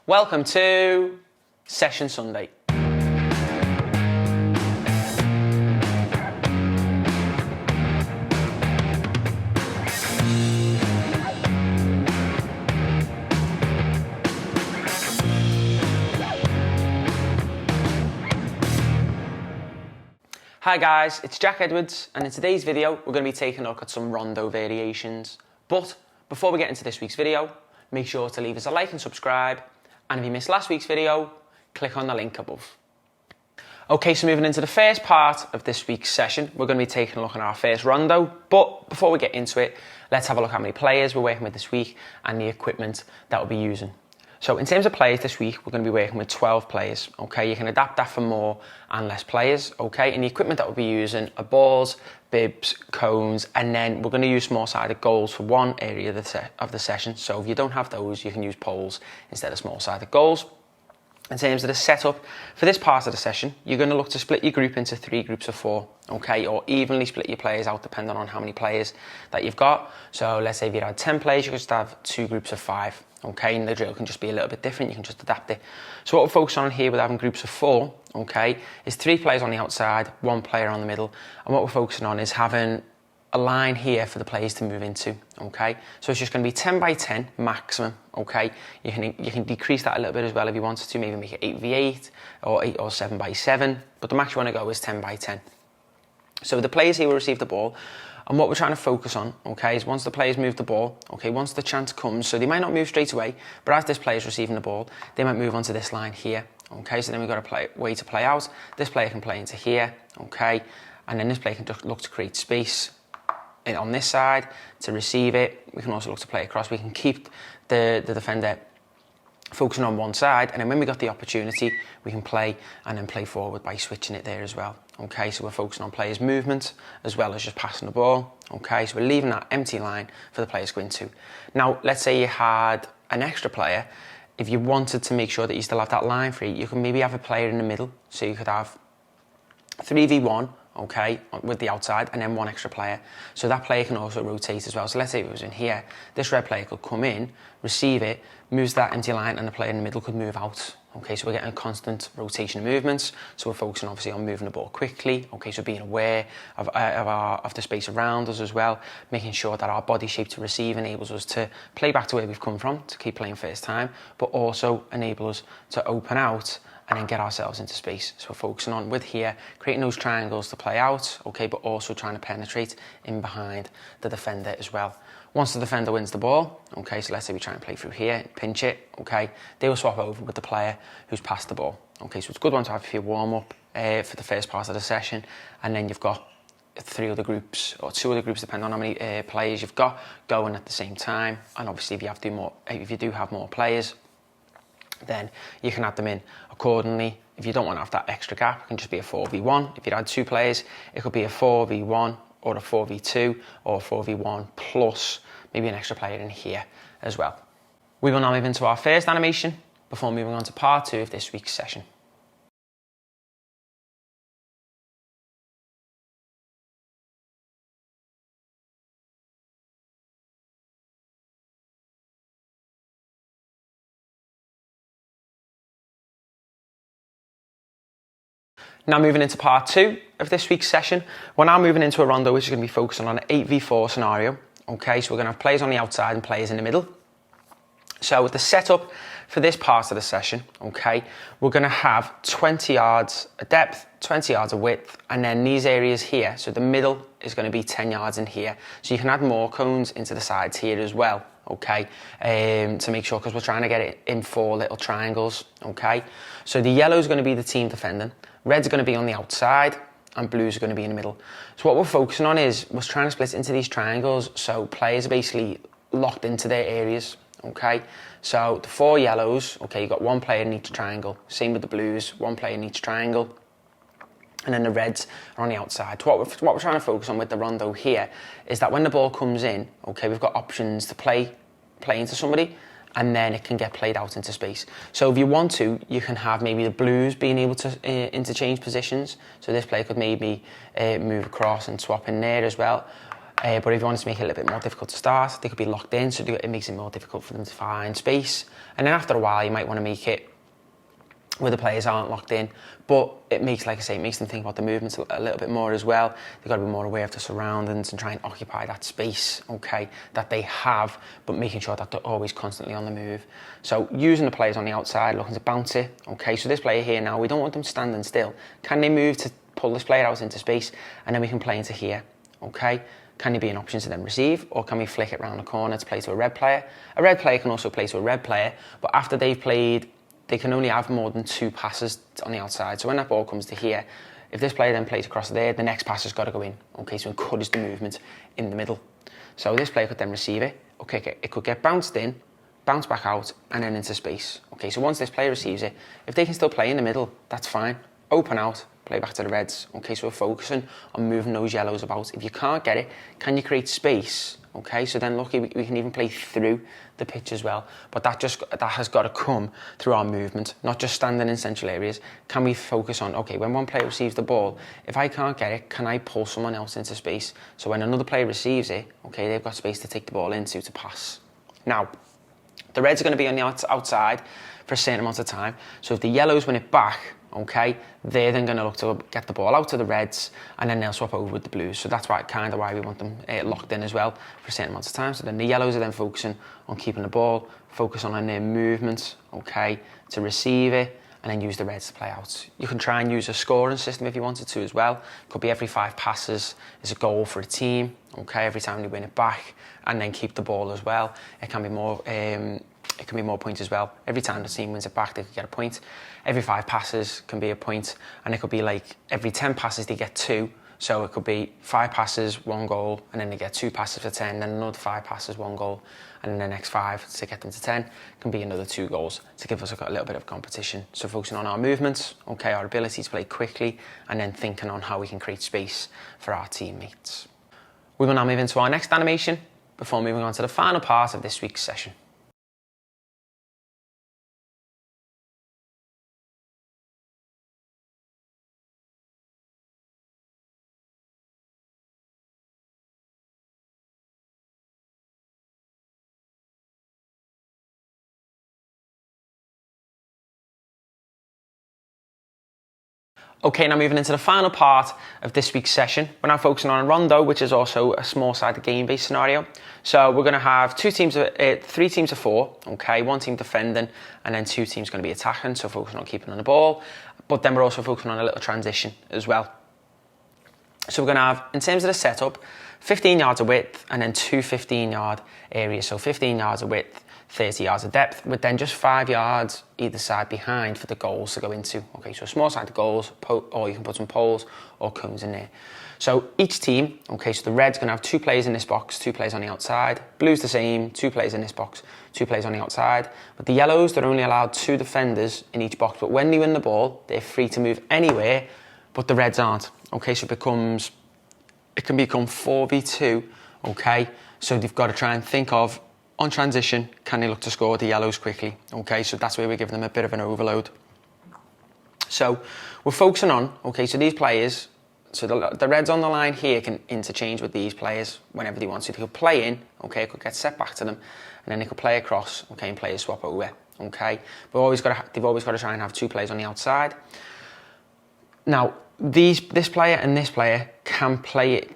Welcome to Session Sunday. Hi guys, it's Jack Edwards, and in today's video we're going to be taking a look at some rondo variations. But before we get into this week's video, make sure to leave us a like and subscribe, and if you missed last week's video, click on the link above. Okay, so moving into the first part of this week's session, we're going to be taking a look at our first rondo. But before we get into it, let's have a look at how many players we're working with this week and the equipment that we'll be using. So in terms of players this week, we're going to be working with 12 players, okay? You can adapt that for more and less players, okay? And the equipment that we'll be using are balls, bibs, cones, and then we're going to use small-sided goals for one area of the session. So if you don't have those, you can use poles instead of small-sided goals. In terms of the setup, for this part of the session, you're going to look to split your group into 3 groups of 4, okay? Or evenly split your players out depending on how many players that you've got. So let's say if you had 10 players, you could just have 2 groups of 5. Okay, and the drill can just be a little bit different, you can just adapt it. So what we're focusing on here with having groups of 4, okay, is 3 players on the outside, 1 player on the middle, and what we're focusing on is having a line here for the players to move into, okay? So it's just going to be 10 by 10 maximum, okay? You can decrease that a little bit as well if you wanted to, maybe make it 8v8 or 8 or 7 by 7, but the max you want to go is 10 by 10. So the players here will receive the ball, and what we're trying to focus on, okay, is once the players move the ball, okay, once the chance comes, so they might not move straight away, but as this player is receiving the ball, they might move onto this line here, okay, so then we've got a way to play out. This player can play into here, okay, and then this player can just look to create space on this side to receive it. We can also look to play across. We can keep the defender focusing on one side, and then when we got the opportunity, we can play and then play forward by switching it there as well. Okay, so we're focusing on players' movement as well as just passing the ball. Okay, so we're leaving that empty line for the players to go into. Now, let's say you had an extra player. If you wanted to make sure that you still have that line free, you can maybe have a player in the middle. So you could have 3v1, okay, with the outside, and then 1 extra player. So that player can also rotate as well. So let's say it was in here, this red player could come in, receive it, moves that empty line, and the player in the middle could move out. Okay, so we're getting a constant rotation of movements. So we're focusing obviously on moving the ball quickly. Okay, so being aware of the space around us as well, making sure that our body shape to receive enables us to play back to where we've come from, to keep playing first time, but also enable us to open out and then get ourselves into space. So we're focusing on with here, creating those triangles to play out, okay, but also trying to penetrate in behind the defender as well. Once the defender wins the ball, okay, so let's say we try and play through here, pinch it, okay, they will swap over with the player who's passed the ball. Okay, so it's a good one to have for your warm-up for the first part of the session, and then you've got 3 other groups, or 2 other groups, depending on how many players you've got going at the same time. And obviously if you do have more players, then you can add them in accordingly. If you don't want to have that extra gap, it can just be a 4v1. If you had 2 players, it could be a 4v1 or a 4v2 or a 4v1 plus maybe an extra player in here as well. We will now move into our first animation before moving on to part 2 of this week's session. Now moving into part 2 of this week's session, we're now moving into a rondo which is going to be focusing on an 8v4 scenario. Okay, so we're going to have players on the outside and players in the middle. So with the setup for this part of the session, okay, we're going to have 20 yards of depth, 20 yards of width, and then these areas here, so the middle is going to be 10 yards in here. So you can add more cones into the sides here as well, okay, to make sure, because we're trying to get it in 4 little triangles, okay. So the yellow is going to be the team defending, red's going to be on the outside, and blues are going to be in the middle. So what we're focusing on is we're trying to split into these triangles, so players are basically locked into their areas. Okay, so the 4 yellows, okay, you've got 1 player in each triangle. Same with the blues, 1 player in each triangle. And then the reds are on the outside. What we're trying to focus on with the rondo here is that when the ball comes in, okay, we've got options to play into somebody, and then it can get played out into space. So if you want to, you can have maybe the blues being able to interchange positions. So this player could maybe move across and swap in there as well. But if you want to make it a little bit more difficult to start, they could be locked in, so it makes it more difficult for them to find space. And then after a while, you might want to make it where the players aren't locked in, but it makes, like I say, it makes them think about the movements a little bit more as well. They've got to be more aware of the surroundings and try and occupy that space, okay, that they have, but making sure that they're always constantly on the move. So using the players on the outside, looking to bounce it, okay, so this player here now, we don't want them standing still. Can they move to pull this player out into space, and then we can play into here, okay? Can there be an option to then receive, or can we flick it around the corner to play to a red player? A red player can also play to a red player, but after they've played, they can only have more than 2 passes on the outside. So when that ball comes to here, if this player then plays across there, the next pass has got to go in. Okay, so encourage the movement in the middle. So this player could then receive it. Okay, it could get bounced in, bounce back out, and then into space. Okay, so once this player receives it, if they can still play in the middle, that's fine. Open out, play back to the reds. Okay, so we're focusing on moving those yellows about. If you can't get it, can you create space? Okay, so then lucky we can even play through the pitch as well. But that has got to come through our movement, not just standing in central areas. Can we focus on, okay, when one player receives the ball, if I can't get it, can I pull someone else into space? So when another player receives it, okay, they've got space to take the ball into to pass. Now, the reds are going to be on the outside for a certain amount of time. So if the yellows win it back, okay, they're then going to look to get the ball out to the reds, and then they'll swap over with the blues. So that's why we want them locked in as well for a certain amount of time. So then the yellows are then focusing on keeping the ball, focus on their movements, okay, to receive it, and then use the reds to play out. You can try and use a scoring system if you wanted to as well. Could be every 5 passes is a goal for a team, okay, every time they win it back, and then keep the ball as well. It can be more points as well. Every time the team wins it back, they could get a point. Every 5 passes can be a point, and it could be like every 10 passes they get 2. So it could be 5 passes, 1 goal, and then they get 2 passes for 10, then another 5 passes, 1 goal, and then the next 5 to get them to 10 can be another 2 goals to give us a little bit of competition. So focusing on our movements, okay, our ability to play quickly, and then thinking on how we can create space for our teammates. We will now move into our next animation before moving on to the final part of this week's session. Okay, now moving into the final part of this week's session, we're now focusing on a rondo, which is also a small-sided game-based scenario. So we're going to have 3 teams of 4, okay, 1 team defending, and then 2 teams going to be attacking, so focusing on keeping on the ball, but then we're also focusing on a little transition as well. So we're going to have, in terms of the setup, 15 yards of width, and then 2 15-yard areas, so 15 yards of width, 30 yards of depth, with then just 5 yards either side behind for the goals to go into. Okay, so small sided goals, or you can put some poles or cones in there. So each team, okay, so the red's going to have 2 players in this box, 2 players on the outside. Blue's the same, 2 players in this box, 2 players on the outside. But the yellows, they're only allowed 2 defenders in each box. But when they win the ball, they're free to move anywhere, but the reds aren't. Okay, so it can become 4v2, okay? So they've got to try and think of, on transition, can they look to score the yellows quickly? Okay, so that's where we're giving them a bit of an overload. So we're focusing on, okay, so these players, so the reds on the line here can interchange with these players whenever they want to. They could play in, okay, it could get set back to them, and then they could play across, okay, and players swap over, okay? But they've always got to try and have 2 players on the outside. Now, this player and this player can play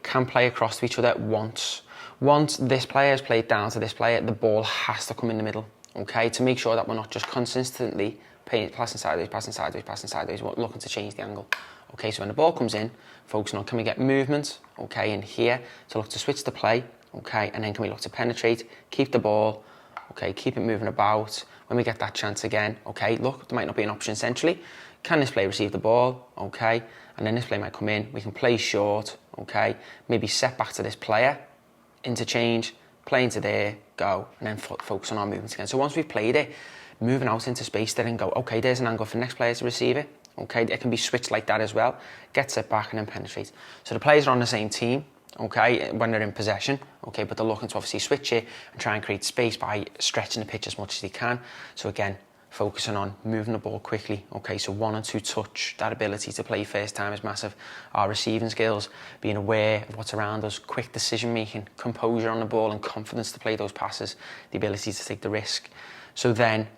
across to each other once. Once this player has played down to this player, the ball has to come in the middle, okay, to make sure that we're not just consistently passing sideways, we're looking to change the angle. Okay, so when the ball comes in, focusing on can we get movement, okay, in here, to look to switch the play, okay, and then can we look to penetrate, keep the ball, okay, keep it moving about. When we get that chance again, okay, look, there might not be an option centrally. Can this player receive the ball, okay, and then this player might come in, we can play short, okay, maybe set back to this player, interchange, play into there, go, and then focus on our movements again. So once we've played it, moving out into space there and go, okay, there's an angle for the next player to receive it. Okay, it can be switched like that as well. Get set back and then penetrate. So the players are on the same team, okay, when they're in possession, okay, but they're looking to obviously switch it and try and create space by stretching the pitch as much as they can. So again, focusing on moving the ball quickly. Okay, so 1 or 2 touch, that ability to play first time is massive. Our receiving skills, being aware of what's around us, quick decision making, composure on the ball and confidence to play those passes, the ability to take the risk. So then,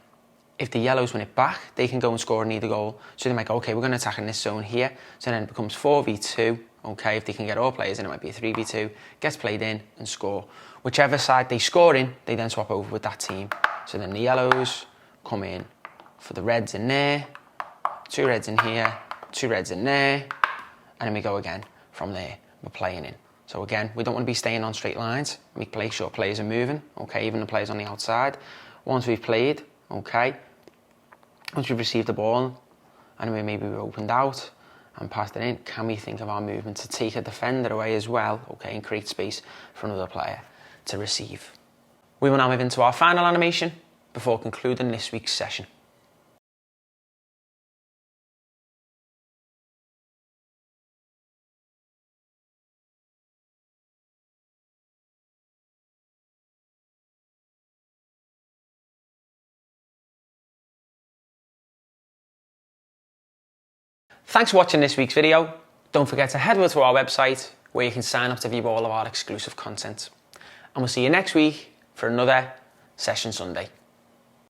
if the yellows win it back, they can go and score and need a goal. So they might go, okay, we're going to attack in this zone here. So then it becomes 4v2. Okay, if they can get all players in, it might be a 3v2, gets played in and score. Whichever side they score in, they then swap over with that team. So then the yellows come in for the reds in there, 2 reds in here, 2 reds in there, and then we go again from there. We're playing in. So again, we don't want to be staying on straight lines. We make sure players are moving, okay, even the players on the outside. Once we've played, okay, once we've received the ball and maybe we've opened out and passed it in, can we think of our movement to take a defender away as well, okay, and create space for another player to receive. We will now move into our final animation before concluding this week's session. Thanks for watching this week's video. Don't forget to head over to our website where you can sign up to view all of our exclusive content. And we'll see you next week for another Session Sunday.